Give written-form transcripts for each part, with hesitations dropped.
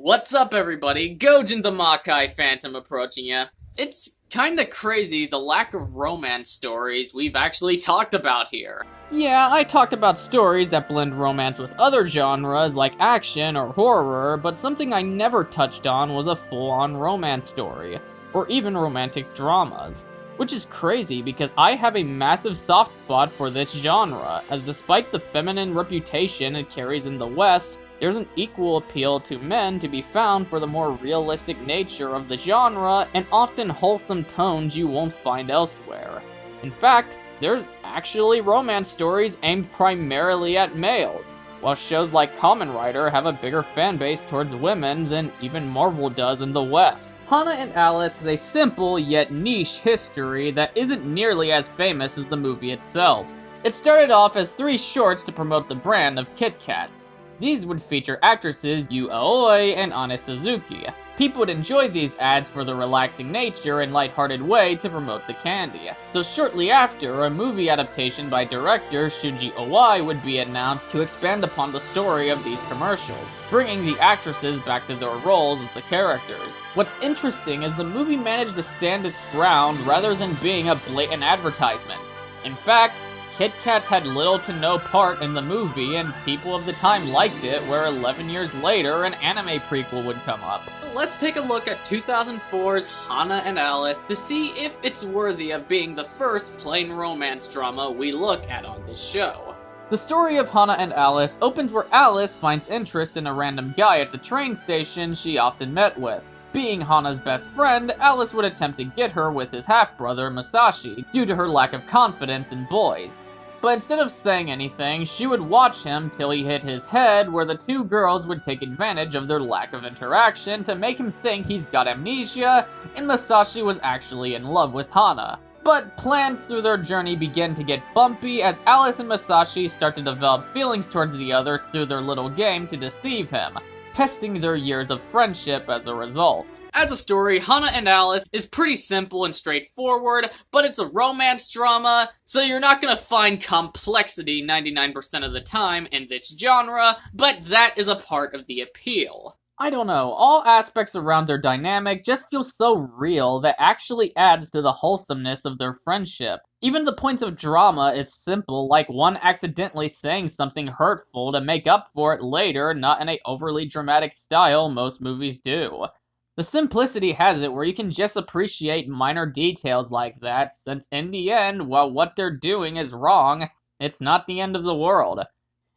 What's up, everybody? Gojin the Makai Phantom approaching ya. It's kinda crazy the lack of romance stories we've actually talked about here. Yeah, I talked about stories that blend romance with other genres like action or horror, but something I never touched on was a full-on romance story, or even romantic dramas. Which is crazy because I have a massive soft spot for this genre, as despite the feminine reputation it carries in the West, there's an equal appeal to men to be found for the more realistic nature of the genre and often wholesome tones you won't find elsewhere. In fact, there's actually romance stories aimed primarily at males, while shows like Kamen Rider have a bigger fanbase towards women than even Marvel does in the West. Hana and Alice is a simple yet niche history that isn't nearly as famous as the movie itself. It started off as 3 shorts to promote the brand of Kit Kats. These would feature actresses Iwai and Anne Suzuki. People would enjoy these ads for the relaxing nature and lighthearted way to promote the candy. So shortly after, a movie adaptation by director Shunji would be announced to expand upon the story of these commercials, bringing the actresses back to their roles as the characters. What's interesting is the movie managed to stand its ground rather than being a blatant advertisement. In fact, Kit Kats had little to no part in the movie, and people of the time liked it, where 11 years later, an anime prequel would come up. Let's take a look at 2004's Hana and Alice to see if it's worthy of being the first plain romance drama we look at on this show. The story of Hana and Alice opens where Alice finds interest in a random guy at the train station she often met with. Being Hana's best friend, Alice would attempt to get her with his half-brother, Musashi, due to her lack of confidence in boys. But instead of saying anything, she would watch him till he hit his head, where the 2 girls would take advantage of their lack of interaction to make him think he's got amnesia, and Musashi was actually in love with Hana. But plans through their journey begin to get bumpy as Alice and Musashi start to develop feelings towards the other through their little game to deceive him, testing their years of friendship as a result. As a story, Hana and Alice is pretty simple and straightforward, but it's a romance drama, so you're not gonna find complexity 99% of the time in this genre, but that is a part of the appeal. I don't know, all aspects around their dynamic just feel so real that actually adds to the wholesomeness of their friendship. Even the points of drama is simple, like one accidentally saying something hurtful to make up for it later, not in a overly dramatic style most movies do. The simplicity has it where you can just appreciate minor details like that, since in the end, while what they're doing is wrong, it's not the end of the world.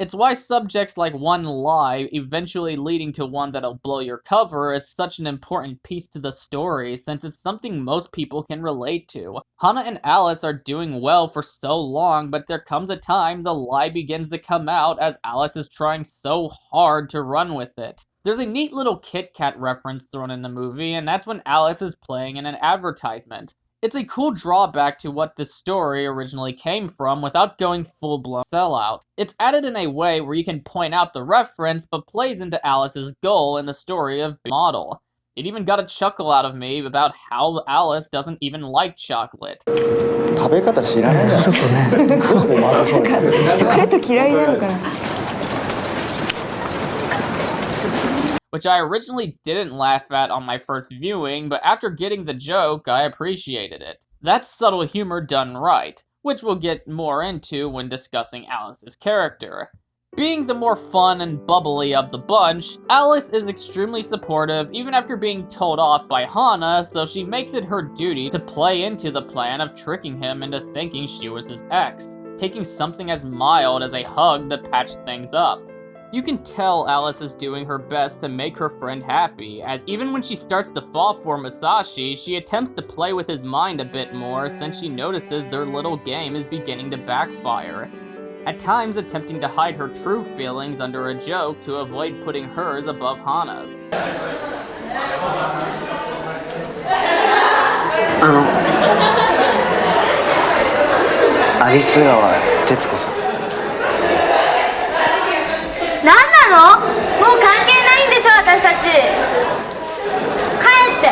It's why subjects like one lie, eventually leading to one that'll blow your cover, is such an important piece to the story, since it's something most people can relate to. Hana and Alice are doing well for so long, but there comes a time the lie begins to come out as Alice is trying so hard to run with it. There's a neat little Kit Kat reference thrown in the movie, and that's when Alice is playing in an advertisement. It's a cool drawback to what this story originally came from without going full-blown sellout. It's added in a way where you can point out the reference, but plays into Alice's goal in the story of being a model. It even got a chuckle out of me about how Alice doesn't even like chocolate. 食べ方知らないじゃん。ちょっとね。どうしてもまずそうなんですよ。チョコレート嫌いなのかな。 Which I originally didn't laugh at on my first viewing, but after getting the joke, I appreciated it. That's subtle humor done right, which we'll get more into when discussing Alice's character. Being the more fun and bubbly of the bunch, Alice is extremely supportive even after being told off by Hana, so she makes it her duty to play into the plan of tricking him into thinking she was his ex, taking something as mild as a hug to patch things up. You can tell Alice is doing her best to make her friend happy, as even when she starts to fall for Musashi, she attempts to play with his mind a bit more since she notices their little game is beginning to backfire. At times attempting to hide her true feelings under a joke to avoid putting hers above Hana's. アリス川徹子さん。何なの？もう関係ないんでしょ、私たち。帰って。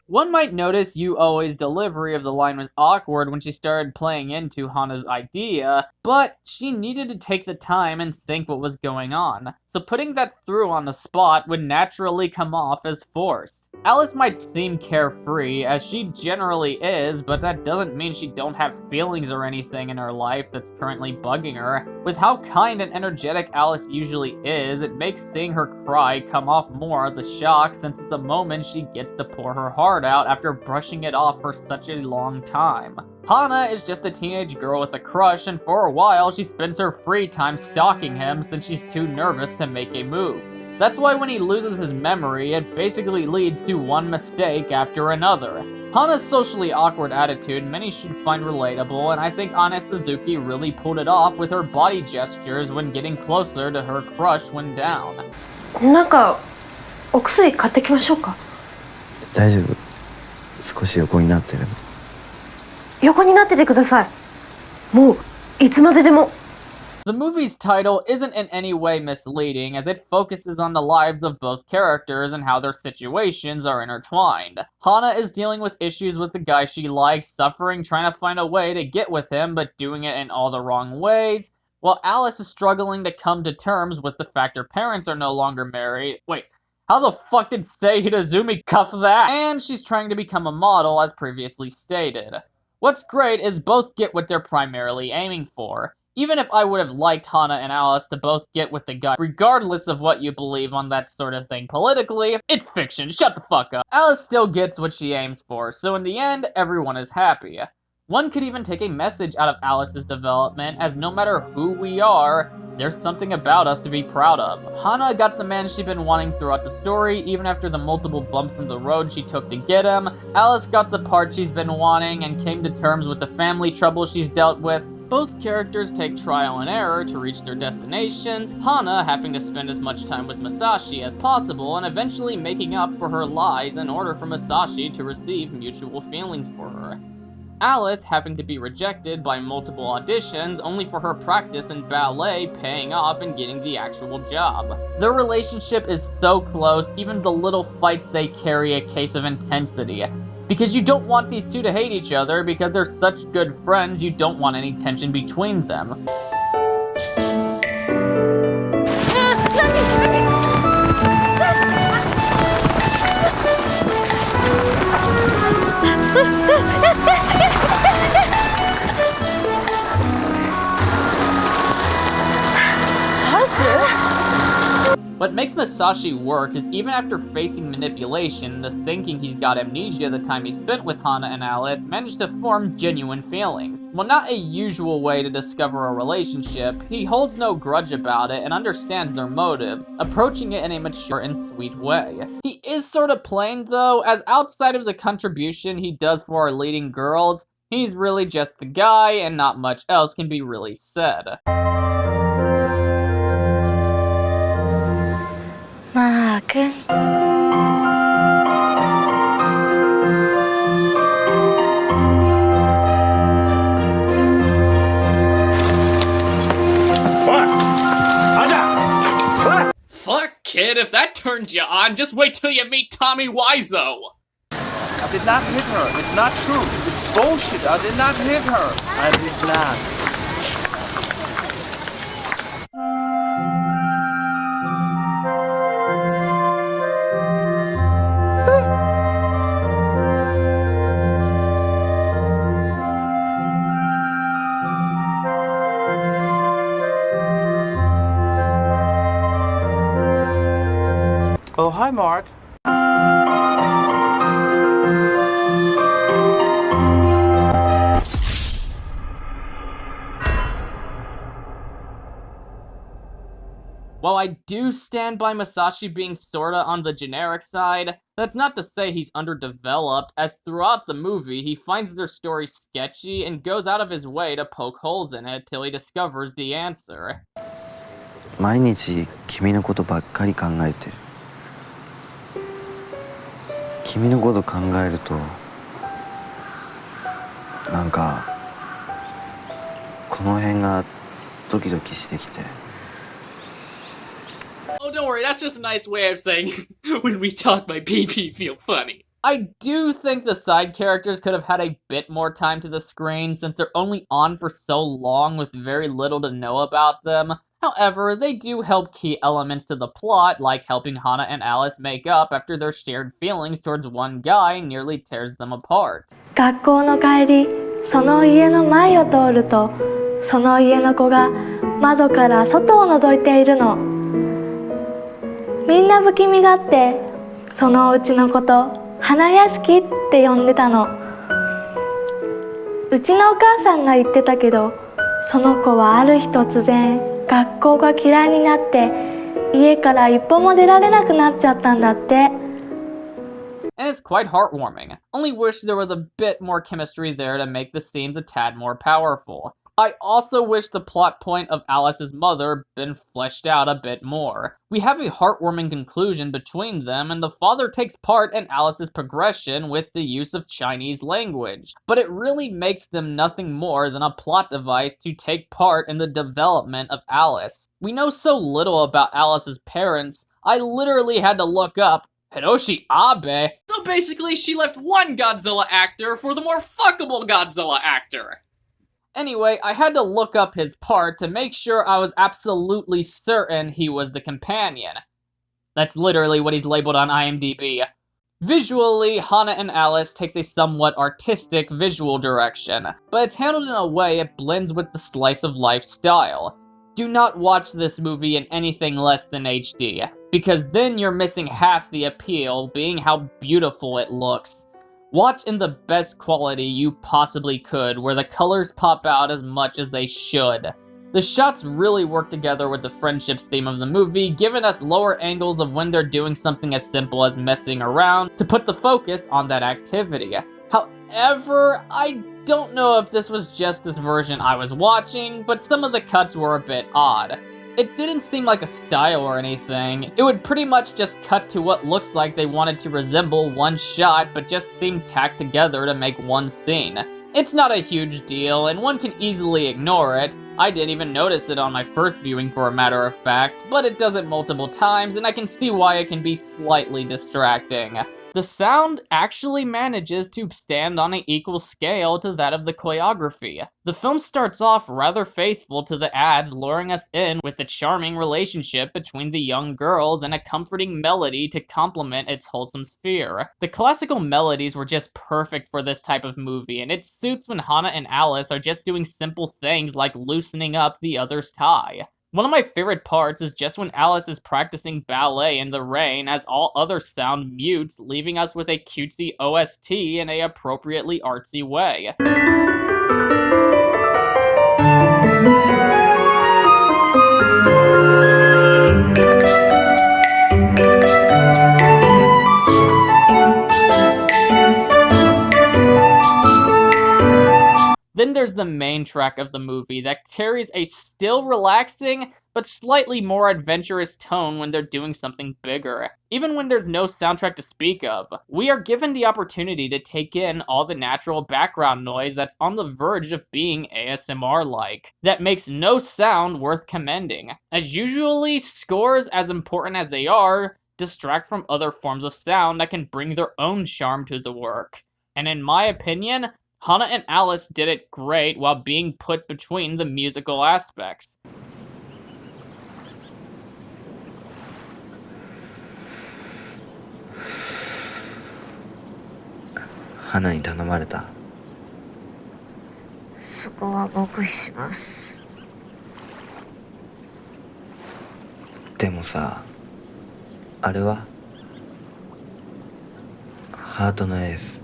One might notice Iwai's delivery of the line was awkward when she started playing into Hana's idea, but she needed to take the time and think what was going on, so putting that through on the spot would naturally come off as forced. Alice might seem carefree, as she generally is, but that doesn't mean she don't have feelings or anything in her life that's currently bugging her. With how kind and energetic Alice usually is, it makes seeing her cry come off more as a shock, since it's a moment she gets to pour her heart out after brushing it off for such a long time. Hana is just a teenage girl with a crush, and for a while she spends her free time stalking him since she's too nervous to make a move. That's why when he loses his memory, it basically leads to one mistake after another. Hana's socially awkward attitude many should find relatable, and I think Ane Suzuki really pulled it off with her body gestures when getting closer to her crush when down. なんかお薬買ってきましょうか。大丈夫。少し横になってるの。横になっててください。もういつまででも。The movie's title isn't in any way misleading, as it focuses on the lives of both characters and how their situations are intertwined. Hana is dealing with issues with the guy she likes, suffering trying to find a way to get with him but doing it in all the wrong ways, while Alice is struggling to come to terms with the fact her parents are no longer married. Wait, how the fuck did Sei Hidezumi cuff that? And she's trying to become a model, as previously stated. What's great is both get what they're primarily aiming for. Even if I would have liked Hana and Alice to both get with the guy, regardless of what you believe on that sort of thing politically, it's fiction, shut the fuck up. Alice still gets what she aims for, so in the end, everyone is happy. One could even take a message out of Alice's development, as no matter who we are, there's something about us to be proud of. Hana got the man she'd been wanting throughout the story, even after the multiple bumps in the road she took to get him. Alice got the part she's been wanting and came to terms with the family trouble she's dealt with. Both characters take trial and error to reach their destinations, Hana having to spend as much time with Musashi as possible and eventually making up for her lies in order for Musashi to receive mutual feelings for her. Alice having to be rejected by multiple auditions only for her practice in ballet paying off and getting the actual job. Their relationship is so close, even the little fights they carry a case of intensity. Because you don't want these two to hate each other, because they're such good friends, you don't want any tension between them. What makes Musashi work is even after facing manipulation and us thinking he's got amnesia the time he spent with Hana and Alice, managed to form genuine feelings. While not a usual way to discover a relationship, he holds no grudge about it and understands their motives, approaching it in a mature and sweet way. He is sort of plain though, as outside of the contribution he does for our leading girls, he's really just the guy and not much else can be really said. Mark. Fuck, kid, if that turns you on, just wait till you meet Tommy Wiseau. I did not hit her. It's not true. It's bullshit. I did not hit her. I did not. Oh, hi, Mark. While I do stand by Musashi being sorta on the generic side, that's not to say he's underdeveloped, as throughout the movie he finds their story sketchy and goes out of his way to poke holes in it till he discovers the answer. 毎日君のことばっかり考えてる。君のこと考えるとなんかこの辺がドキドキしてきて。Oh, don't worry, that's just a nice way of saying when we talk my PP feel funny. I do think the side characters could have had a bit more time to the screen since they're only on for so long with very little to know about them. However, they do help key elements to the plot, like helping Hana and Alice make up after their shared feelings towards one guy nearly tears them apart. 学校の帰り、その家の前を通ると、その家の子が窓から外を覗いているの。みんな不気味がって、そのうちのこと花屋敷って呼んでたの。うちのお母さんが言ってたけど、その子はある日突然学校が嫌いになって家から一歩も出られなくなっちゃったんだって。And it's quite heartwarming. Only wish there was a bit more chemistry there to make the scenes a tad more powerful. I also wish the plot point of Alice's mother been fleshed out a bit more. We have a heartwarming conclusion between them, and the father takes part in Alice's progression with the use of Chinese language. But it really makes them nothing more than a plot device to take part in the development of Alice. We know so little about Alice's parents, I literally had to look up Hiroshi Abe. So basically, she left one Godzilla actor for the more fuckable Godzilla actor. Anyway, I had to look up his part to make sure I was absolutely certain he was the companion. That's literally what he's labeled on IMDb. Visually, Hana and Alice takes a somewhat artistic visual direction, but it's handled in a way it blends with the slice of life style. Do not watch this movie in anything less than HD, because then you're missing half the appeal, being how beautiful it looks. Watch in the best quality you possibly could, where the colors pop out as much as they should. The shots really work together with the friendship theme of the movie, giving us lower angles of when they're doing something as simple as messing around to put the focus on that activity. However, I don't know if this was just this version I was watching, but some of the cuts were a bit odd. It didn't seem like a style or anything. It would pretty much just cut to what looks like they wanted to resemble one shot, but just seemed tacked together to make one scene. It's not a huge deal, and one can easily ignore it. I didn't even notice it on my first viewing, for a matter of fact, but it does it multiple times, and I can see why it can be slightly distracting. The sound actually manages to stand on an equal scale to that of the choreography. The film starts off rather faithful to the ads, luring us in with the charming relationship between the young girls and a comforting melody to complement its wholesome sphere. The classical melodies were just perfect for this type of movie, and it suits when Hana and Alice are just doing simple things like loosening up the other's tie. One of my favorite parts is just when Alice is practicing ballet in the rain as all other sound mutes, leaving us with a cutesy OST in a appropriately artsy way. Then there's the main track of the movie that carries a still relaxing, but slightly more adventurous tone when they're doing something bigger. Even when there's no soundtrack to speak of, we are given the opportunity to take in all the natural background noise that's on the verge of being ASMR-like, that makes no sound worth commending. As usually, scores, as important as they are, distract from other forms of sound that can bring their own charm to the work. And in my opinion, Hana and Alice did it great while being put between the musical aspects. 花に頼まれた。そこは黙秘します。でもさ、あれはハートのエース。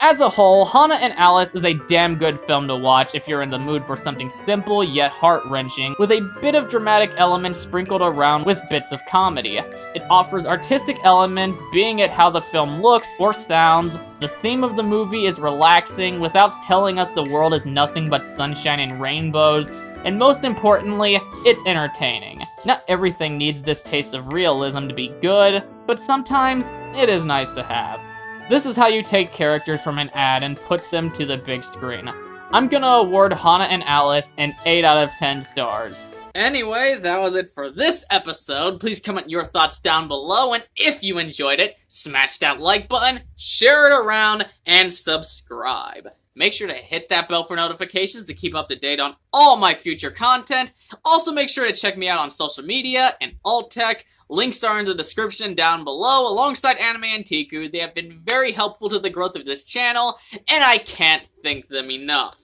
As a whole, Hana and Alice is a damn good film to watch if you're in the mood for something simple yet heart-wrenching, with a bit of dramatic elements sprinkled around with bits of comedy. It offers artistic elements, being it how the film looks or sounds. The theme of the movie is relaxing without telling us the world is nothing but sunshine and rainbows, and most importantly, it's entertaining. Not everything needs this taste of realism to be good, but sometimes it is nice to have. This is how you take characters from an ad and put them to the big screen. I'm gonna award Hana and Alice an 8 out of 10 stars. Anyway, that was it for this episode. Please comment your thoughts down below, and if you enjoyed it, smash that like button, share it around, and subscribe. Make sure to hit that bell for notifications to keep up to date on all my future content. Also, make sure to check me out on social media and alt tech. Links are in the description down below, alongside Anime and Tiku. They have been very helpful to the growth of this channel, and I can't thank them enough.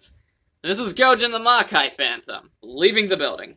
This is Gojin the Makai Phantom, leaving the building.